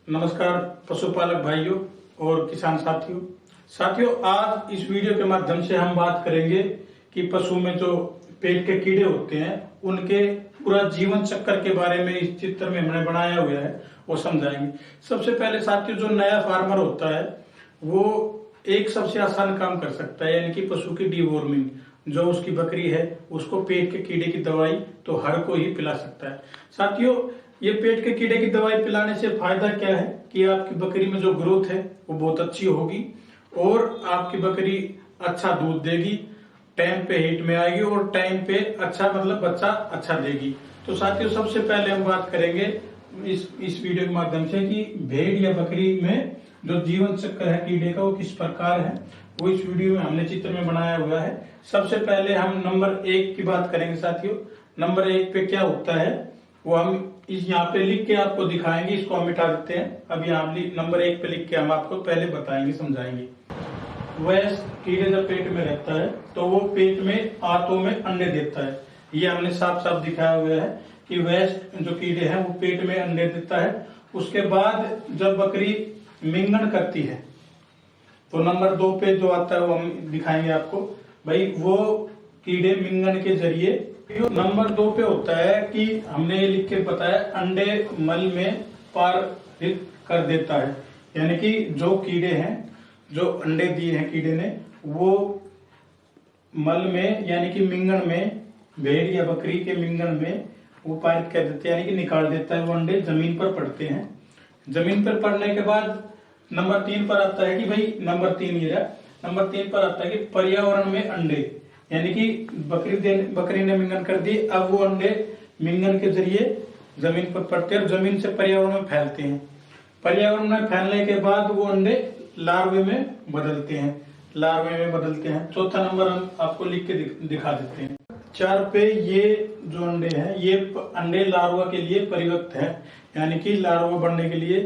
नमस्कार पशुपालक भाइयों और किसान साथियों, आज इस वीडियो के माध्यम से हम बात करेंगे कि पशु में जो पेट के कीड़े होते हैं उनके पूरा जीवन चक्र के बारे में इस चित्र में हमने बनाया हुआ है, वो समझाएंगे। सबसे पहले साथियों, जो नया फार्मर होता है वो एक सबसे आसान काम कर सकता है, यानी कि पशु की डीवॉर्मिंग। जो उसकी बकरी है उसको पेट के कीड़े की दवाई तो हर कोई ही पिला सकता है। साथियों, ये पेट के कीड़े की दवाई पिलाने से फायदा क्या है कि आपकी बकरी में जो ग्रोथ है वो बहुत अच्छी होगी और आपकी बकरी अच्छा दूध देगी, टाइम पे हिट में आएगी और टाइम पे अच्छा बच्चा अच्छा देगी। तो साथियों, सबसे पहले हम बात करेंगे इस वीडियो के माध्यम से कि भेड़ या बकरी में जो जीवन चक्र है कीड़े का वो किस प्रकार है, वो इस वीडियो में हमने चित्र में बनाया हुआ है। सबसे पहले हम नंबर 1 की बात करेंगे। साथियों, नंबर 1 पे क्या होता है वो हम इस यहाँ पे लिख के आपको दिखाएंगे। इसको हम मिटा देते हैं। अब यहाँ नंबर 1 पे लिख के हम आपको पहले बताएंगे, समझाएंगे। वह कीड़े जब पेट में रहता है तो वो पेट में आंतों में अंडे देता है। ये हमने साफ साफ दिखाया हुआ है कि वह जो कीड़े हैं वो पेट में अंडे देता है। उसके बाद जब बकरी मिंगन करती है तो नंबर 2 पे जो आता है वो हम दिखाएंगे आपको। भाई वो कीड़े मिंगन के जरिए, नंबर 2 पे होता है कि हमने ये लिख के बताया, अंडे मल में पारित कर देता है। यानी कि जो कीड़े हैं, जो अंडे दिए हैं कीड़े ने, वो मल में यानी कि मिंगन में, भेड़ या बकरी के मिंगन में वो पारित कर देते हैं, यानी कि निकाल देता है। वो अंडे जमीन पर पड़ते हैं। जमीन पर पड़ने के बाद नंबर 3 पर आता है कि भाई नंबर 3 पर आता है कि पर्यावरण में अंडे, यानी कि बकरी ने मिंगन कर दी। अब वो अंडे मिंगन के जरिए जमीन पर पड़ते हैं और जमीन से पर्यावरण में फैलते हैं। पर्यावरण में फैलने के बाद वो अंडे लार्वे में बदलते हैं। चौथा नंबर हम आपको लिख के दिखा देते हैं। 4 पे ये जो अंडे हैं, ये अंडे लार्वा के लिए परिपक्व है, यानी कि लार्वा बढ़ने के लिए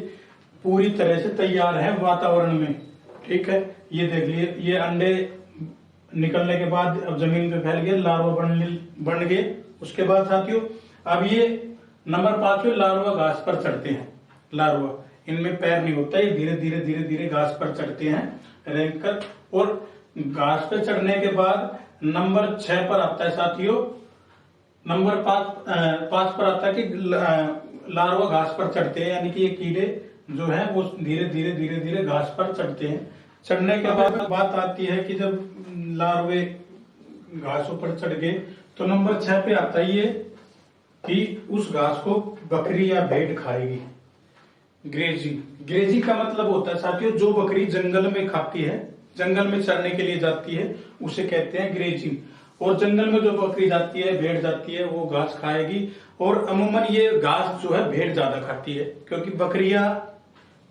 पूरी तरह से तैयार है वातावरण में। ठीक है, ये देख लिए, ये अंडे निकलने के बाद अब जमीन पे फैल गए, लार्वा बन गए। उसके बाद साथियों, अब ये नंबर 5 पे लार्वा घास पर चढ़ते हैं। लार्वा, इनमें पैर नहीं होता, ये धीरे धीरे घास पर चढ़ते हैं रेंग कर। और घास पे चढ़ने के बाद नंबर 6 पर आता है साथियों, नंबर 5 पर आता है कि लार्वा घास पर चढ़ते हैं, यानी कि ये कीड़े जो है वो धीरे धीरे घास पर चढ़ते हैं। चढ़ने के बाद बात आती है कि जब लार्वे घासों पर चढ़ गए तो नंबर 6 पे आता है ये कि उस घास को बकरी या भेड़ खाएगी। ग्रेजिंग का मतलब होता है साथियों, जो बकरी जंगल में खाती है, जंगल में चरने के लिए जाती है, उसे कहते हैं ग्रेजिंग। और जंगल में जो बकरी जाती है, भेड़ जाती है, वो घास खाएगी। और अमूमन ये घास जो है भेड़ ज्यादा खाती है, क्योंकि बकरियां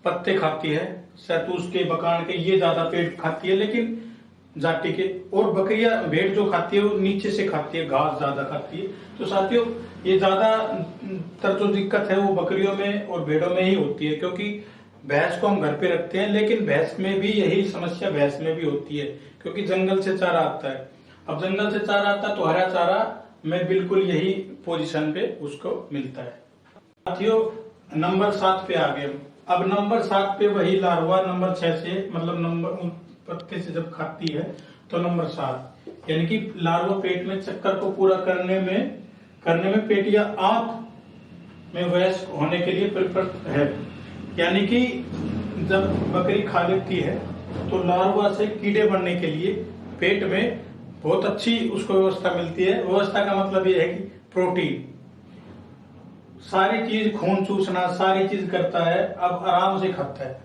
पत्ते खाती है, शहतूश के, बकान के, ये ज्यादा पेड़ खाती है, लेकिन जाति के। और बकरियां, भेड़ जो खाती है वो नीचे से खाती है, घास ज्यादा खाती है। तो साथियों, ये ज्यादा तर जो दिक्कत है वो बकरियों में और भेड़ों में ही होती है, क्योंकि भैंस को हम घर पे रखते हैं, लेकिन भैंस में भी यही समस्या भैंस में भी होती है, क्योंकि जंगल से चारा आता है। अब जंगल से चारा आता है तो हरा चारा में बिल्कुल यही पोजीशन पे उसको मिलता है। साथियों, नंबर 7 पे आ गए। अब नंबर 7 पे वही लार्वा नंबर 6 से, मतलब नंबर पत्ते से जब खाती है तो नंबर 7, यानी कि लार्वा पेट में चक्कर को पूरा करने में पेट या आंत में वयस्क होने के लिए परिपक्व है। यानी कि जब बकरी खा लेती है तो लार्वा से कीड़े बनने के लिए पेट में बहुत अच्छी उसको व्यवस्था मिलती है। व्यवस्था का मतलब यह है कि प्रोटीन, सारी चीज, खून चूसना, सारी चीज करता है, अब आराम से खाता है।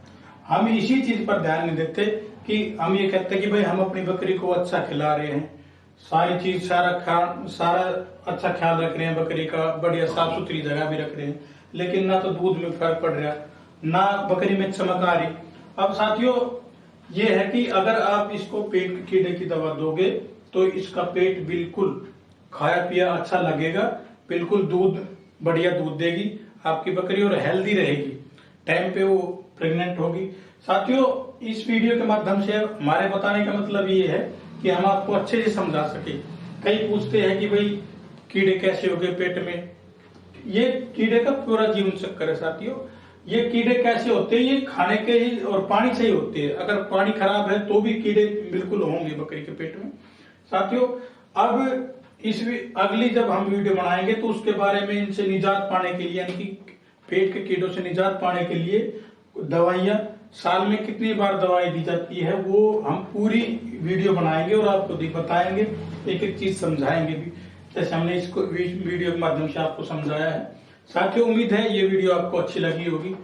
हम इसी चीज पर ध्यान नहीं देते कि हम ये कहते हैं कि भाई हम अपनी बकरी को अच्छा खिला रहे हैं, सारी चीज, सारा अच्छा ख्याल रख रहे हैं बकरी का, बढ़िया साफ सुथरी जगह भी रख रहे हैं, लेकिन ना तो दूध में फर्क पड़ रहा, ना बकरी में चमक आ रही। अब साथियों, ये है कि अगर आप इसको पेट के कीड़े की दवा दोगे तो इसका पेट बिल्कुल खाया पिया अच्छा लगेगा, बिल्कुल दूध, बढ़िया दूध देगी आपकी बकरी और हेल्दी रहेगी, टाइम पे वो प्रेग्नेंट होगी। साथियों, इस वीडियो के माध्यम से हमारे बताने का मतलब ये है कि हम आपको अच्छे से समझा सके। कई पूछते हैं कि भाई कीड़े कैसे हो गए पेट में। ये कीड़े का पूरा जीवन चक्कर है साथियों। ये कीड़े कैसे होते हैं, ये खाने के ही और पानी से ही होते हैं। अगर पानी खराब है तो भी कीड़े बिल्कुल होंगे बकरी के पेट में। साथियों अब अगली जब हम वीडियो बनाएंगे तो उसके बारे में इनसे निजात पाने के लिए, यानी कि पेट के कीड़ों से निजात पाने के लिए दवाइयां, साल में कितनी बार दवाई दी जाती है, वो हम पूरी वीडियो बनाएंगे और आपको बताएंगे, एक एक चीज समझाएंगे भी, जैसे हमने इसको वीडियो के माध्यम से आपको समझाया है। साथियों उम्मीद है ये वीडियो आपको अच्छी लगी होगी।